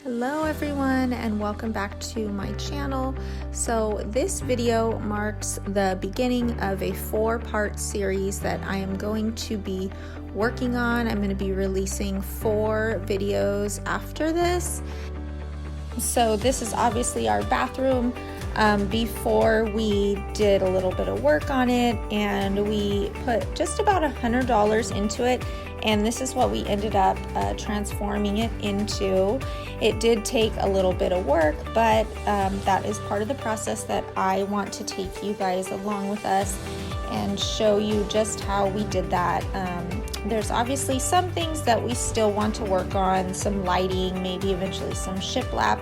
Hello everyone and welcome back to my channel. So this video marks the beginning of a 4-part series that I am going to be working on. I'm going to be releasing 4 videos after this. So this is obviously our bathroom. Before we did a little bit of work on it and we put just about $100 into it, and this is what we ended up transforming it into. It did take a little bit of work, but that is part of the process that I want to take you guys along with us and show you just how we did that. There's obviously some things that we still want to work on, some lighting, maybe eventually some shiplap,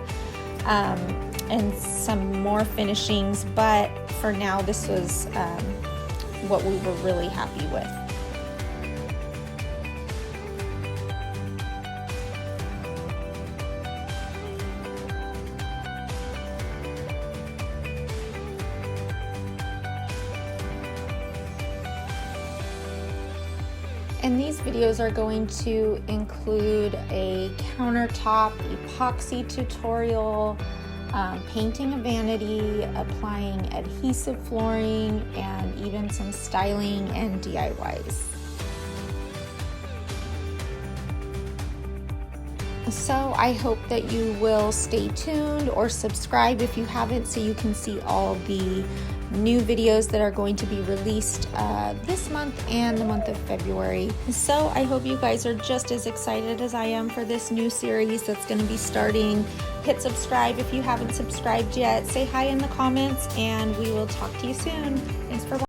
and some more finishings, but for now this was what we were really happy with. And these videos are going to include a countertop epoxy tutorial, painting a vanity, applying adhesive flooring, and even some styling and DIYs. So I hope that you will stay tuned or subscribe if you haven't, so you can see all the new videos that are going to be released this month and the month of February. So I hope you guys are just as excited as I am for this new series that's going to be starting. Hit subscribe if you haven't subscribed yet. Say hi in the comments and we will talk to you soon. Thanks for watching.